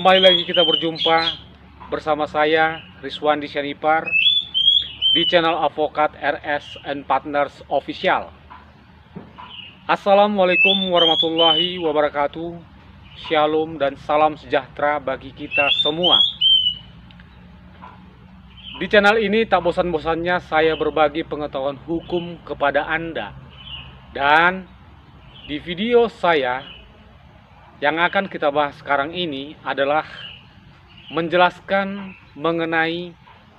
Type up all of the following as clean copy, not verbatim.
Kembali lagi kita berjumpa bersama saya Rizwandi Syanipar di channel Avokat RS and Partners Official. Assalamualaikum warahmatullahi wabarakatuh. Shalom dan salam sejahtera bagi kita semua. Di channel ini tak bosan-bosannya saya berbagi pengetahuan hukum kepada Anda. Dan di video saya yang akan kita bahas sekarang ini adalah menjelaskan mengenai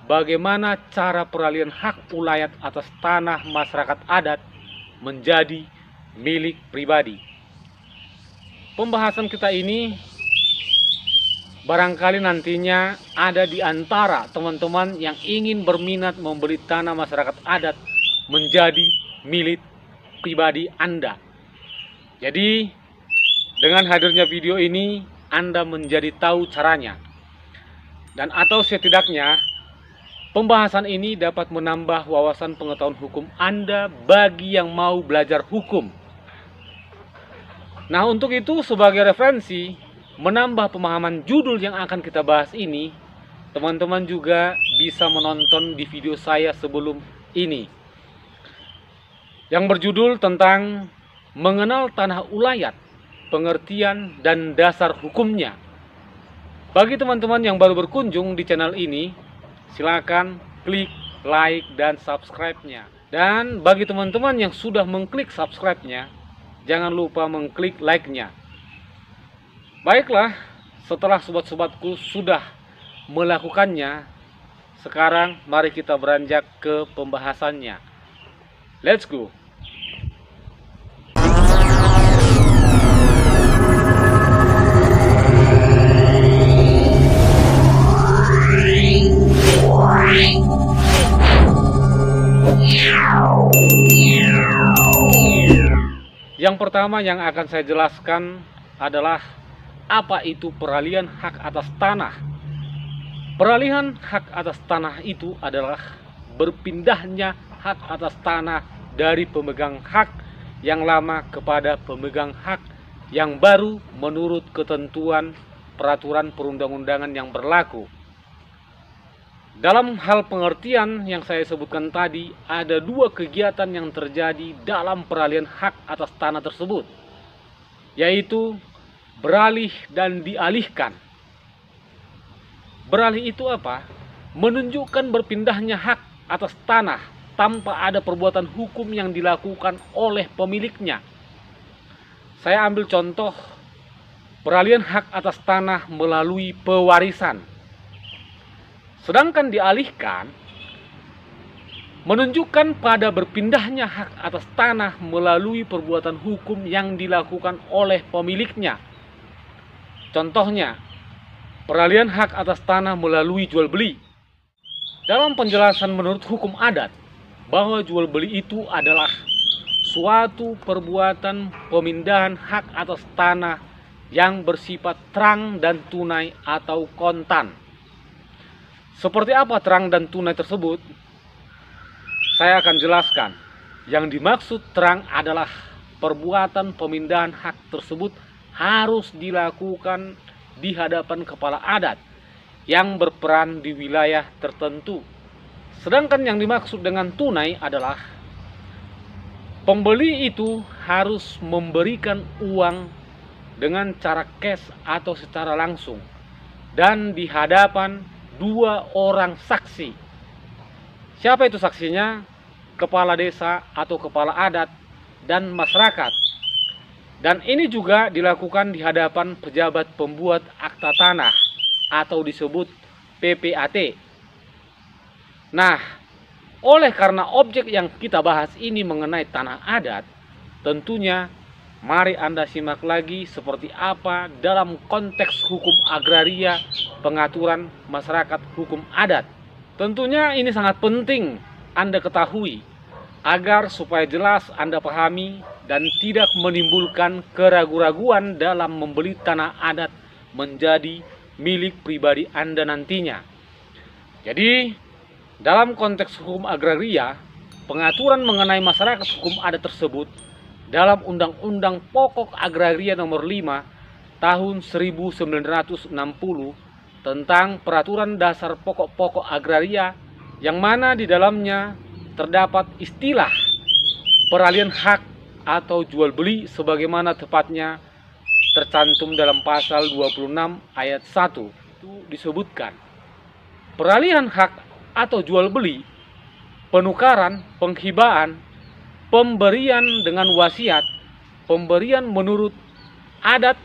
bagaimana cara peralihan hak ulayat atas tanah masyarakat adat menjadi milik pribadi. Pembahasan kita ini barangkali nantinya ada di antara teman-teman yang ingin berminat membeli tanah masyarakat adat menjadi milik pribadi Anda. Jadi dengan hadirnya video ini Anda menjadi tahu caranya. Dan atau setidaknya pembahasan ini dapat menambah wawasan pengetahuan hukum Anda bagi yang mau belajar hukum. Nah, untuk itu sebagai referensi menambah pemahaman judul yang akan kita bahas ini, teman-teman juga bisa menonton di video saya sebelum ini yang berjudul tentang mengenal tanah ulayat, pengertian dan dasar hukumnya. Bagi teman-teman yang baru berkunjung di channel ini, silakan klik like dan subscribe-nya. Dan bagi teman-teman yang sudah mengklik subscribe-nya, jangan lupa mengklik like-nya. Baiklah, setelah sobat-sobatku sudah melakukannya, sekarang mari kita beranjak ke pembahasannya. Let's go! Yang pertama yang akan saya jelaskan adalah apa itu peralihan hak atas tanah. Peralihan hak atas tanah itu adalah berpindahnya hak atas tanah dari pemegang hak yang lama kepada pemegang hak yang baru menurut ketentuan peraturan perundang-undangan yang berlaku. Dalam hal pengertian yang saya sebutkan tadi, ada dua kegiatan yang terjadi dalam peralihan hak atas tanah tersebut, yaitu beralih dan dialihkan. Beralih itu apa? Menunjukkan berpindahnya hak atas tanah tanpa ada perbuatan hukum yang dilakukan oleh pemiliknya. Saya ambil contoh peralihan hak atas tanah melalui pewarisan. Sedangkan dialihkan menunjukkan pada berpindahnya hak atas tanah melalui perbuatan hukum yang dilakukan oleh pemiliknya. Contohnya, peralihan hak atas tanah melalui jual beli. Dalam penjelasan menurut hukum adat, bahwa jual beli itu adalah suatu perbuatan pemindahan hak atas tanah yang bersifat terang dan tunai atau kontan. Seperti apa terang dan tunai tersebut? Saya akan jelaskan. Yang dimaksud terang adalah perbuatan pemindahan hak tersebut harus dilakukan di hadapan kepala adat yang berperan di wilayah tertentu. Sedangkan yang dimaksud dengan tunai adalah pembeli itu harus memberikan uang dengan cara cash atau secara langsung dan di hadapan dua orang saksi. Siapa itu saksinya? Kepala desa atau kepala adat dan masyarakat. Dan ini juga dilakukan di hadapan pejabat pembuat akta tanah atau disebut PPAT. Nah, oleh karena objek yang kita bahas ini mengenai tanah adat, tentunya mari Anda simak lagi seperti apa dalam konteks hukum agraria pengaturan masyarakat hukum adat. Tentunya ini sangat penting Anda ketahui agar supaya jelas Anda pahami dan tidak menimbulkan keraguan-raguan dalam membeli tanah adat menjadi milik pribadi Anda nantinya. Jadi, dalam konteks hukum agraria, pengaturan mengenai masyarakat hukum adat tersebut dalam Undang-Undang Pokok Agraria Nomor 5 tahun 1960 tentang Peraturan Dasar Pokok-pokok Agraria, yang mana di dalamnya terdapat istilah peralihan hak atau jual beli sebagaimana tepatnya tercantum dalam pasal 26 ayat 1. Itu disebutkan peralihan hak atau jual beli, penukaran, penghibaan, pemberian dengan wasiat, pemberian menurut adat,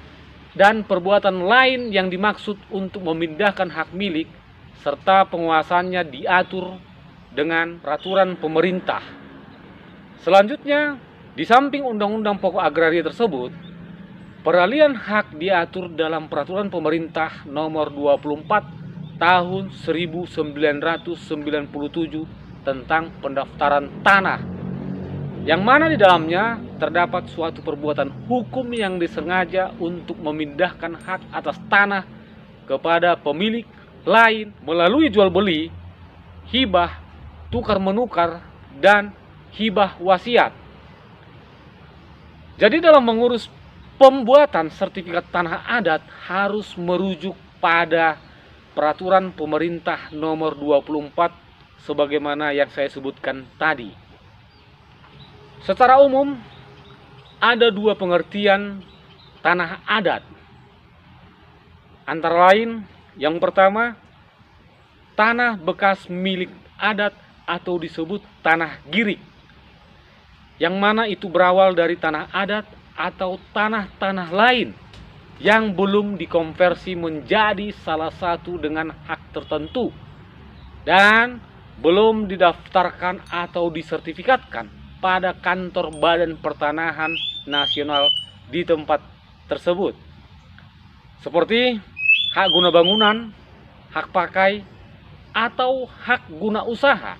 dan perbuatan lain yang dimaksud untuk memindahkan hak milik serta penguasaannya diatur dengan peraturan pemerintah. Selanjutnya, di samping Undang-Undang Pokok Agraria tersebut, peralihan hak diatur dalam Peraturan Pemerintah Nomor 24 Tahun 1997 tentang pendaftaran tanah, yang mana di dalamnya terdapat suatu perbuatan hukum yang disengaja untuk memindahkan hak atas tanah kepada pemilik lain melalui jual beli, hibah, tukar menukar, dan hibah wasiat. Jadi dalam mengurus pembuatan sertifikat tanah adat harus merujuk pada Peraturan Pemerintah Nomor 24 sebagaimana yang saya sebutkan tadi. Secara umum, ada dua pengertian tanah adat. Antara lain, yang pertama, tanah bekas milik adat atau disebut tanah girik, yang mana itu berawal dari tanah adat atau tanah-tanah lain yang belum dikonversi menjadi salah satu dengan hak tertentu dan belum didaftarkan atau disertifikatkan pada kantor Badan Pertanahan Nasional di tempat tersebut, seperti hak guna bangunan, hak pakai, atau hak guna usaha.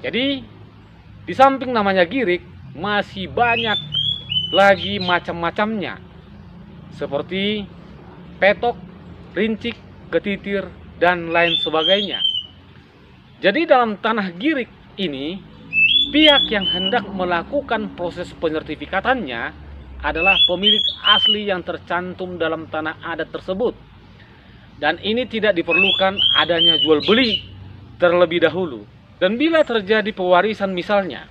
Jadi, di samping namanya girik, masih banyak lagi macam-macamnya, seperti petok, rincik, ketitir, dan lain sebagainya. Jadi dalam tanah girik ini, pihak yang hendak melakukan proses penyertifikatannya adalah pemilik asli yang tercantum dalam tanah adat tersebut. Dan ini tidak diperlukan adanya jual beli terlebih dahulu. Dan bila terjadi pewarisan misalnya,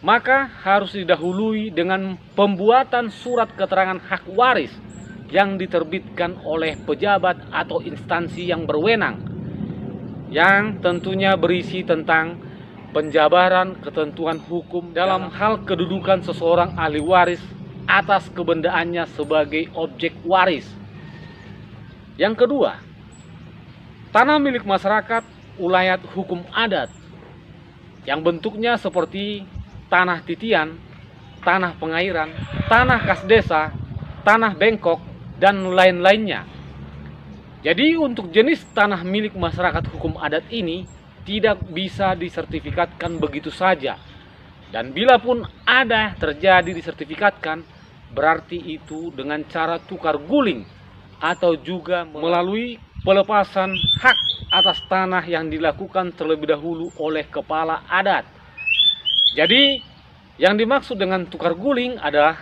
maka harus didahului dengan pembuatan surat keterangan hak waris yang diterbitkan oleh pejabat atau instansi yang berwenang, yang tentunya berisi tentang penjabaran ketentuan hukum dalam hal kedudukan seseorang ahli waris atas kebendaannya sebagai objek waris. Yang kedua, tanah milik masyarakat ulayat hukum adat yang bentuknya seperti tanah titian, tanah pengairan, tanah kas desa, tanah bengkok, dan lain-lainnya. Jadi untuk jenis tanah milik masyarakat hukum adat ini tidak bisa disertifikatkan begitu saja. Dan bila pun ada terjadi disertifikatkan, berarti itu dengan cara tukar guling atau juga melalui pelepasan hak atas tanah yang dilakukan terlebih dahulu oleh kepala adat. Jadi yang dimaksud dengan tukar guling adalah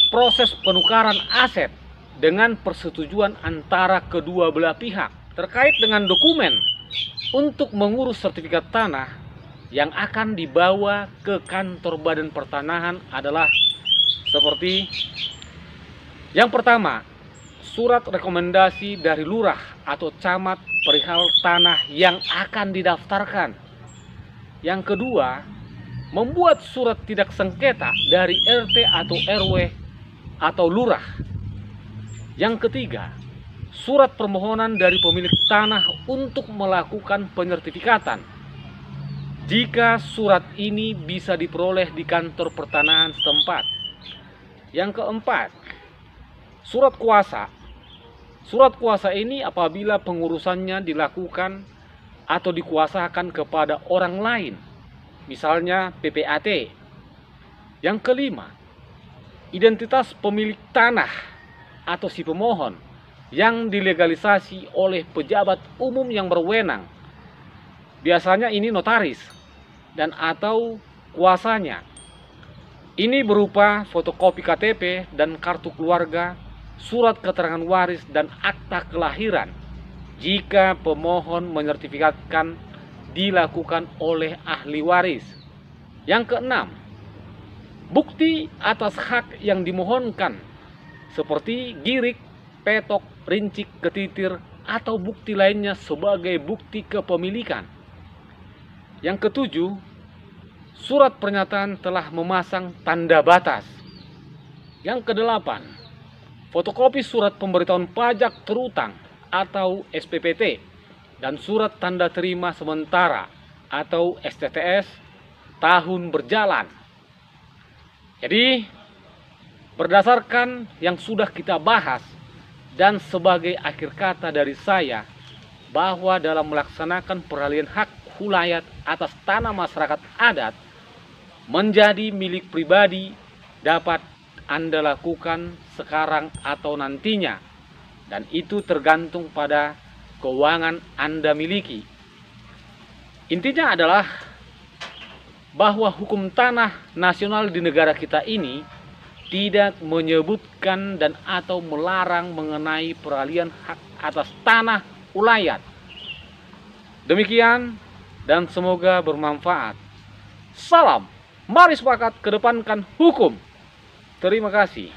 proses penukaran aset dengan persetujuan antara kedua belah pihak terkait dengan dokumen untuk mengurus sertifikat tanah yang akan dibawa ke kantor Badan Pertanahan adalah seperti yang pertama, surat rekomendasi dari lurah atau camat perihal tanah yang akan didaftarkan. Yang kedua, membuat surat tidak sengketa dari RT atau RW atau lurah. Yang ketiga, surat permohonan dari pemilik tanah untuk melakukan penyertifikatan. Jika surat ini bisa diperoleh di kantor pertanahan setempat. Yang keempat, surat kuasa. Surat kuasa ini apabila pengurusannya dilakukan atau dikuasakan kepada orang lain, misalnya PPAT. Yang kelima, identitas pemilik tanah atau si pemohon yang dilegalisasi oleh pejabat umum yang berwenang. Biasanya ini notaris dan atau kuasanya. Ini berupa fotokopi KTP dan kartu keluarga surat keterangan waris, dan akta kelahiran jika pemohon menyertifikatkan dilakukan oleh ahli waris. Yang keenam, bukti atas hak yang dimohonkan seperti girik, petok, rincik, ketitir, atau bukti lainnya sebagai bukti kepemilikan. Yang ketujuh, surat pernyataan telah memasang tanda batas. Yang kedelapan, fotokopi surat pemberitahuan pajak terutang atau SPPT dan surat tanda terima sementara atau STTS tahun berjalan. Jadi, berdasarkan yang sudah kita bahas dan sebagai akhir kata dari saya, bahwa dalam melaksanakan peralihan hak hulayat atas tanah masyarakat adat menjadi milik pribadi dapat Anda lakukan sekarang atau nantinya, dan itu tergantung pada keuangan Anda miliki. Intinya adalah bahwa hukum tanah nasional di negara kita ini tidak menyebutkan dan atau melarang mengenai peralihan hak atas tanah ulayat. Demikian, dan semoga bermanfaat. Salam, mari sepakat kedepankan hukum. Terima kasih.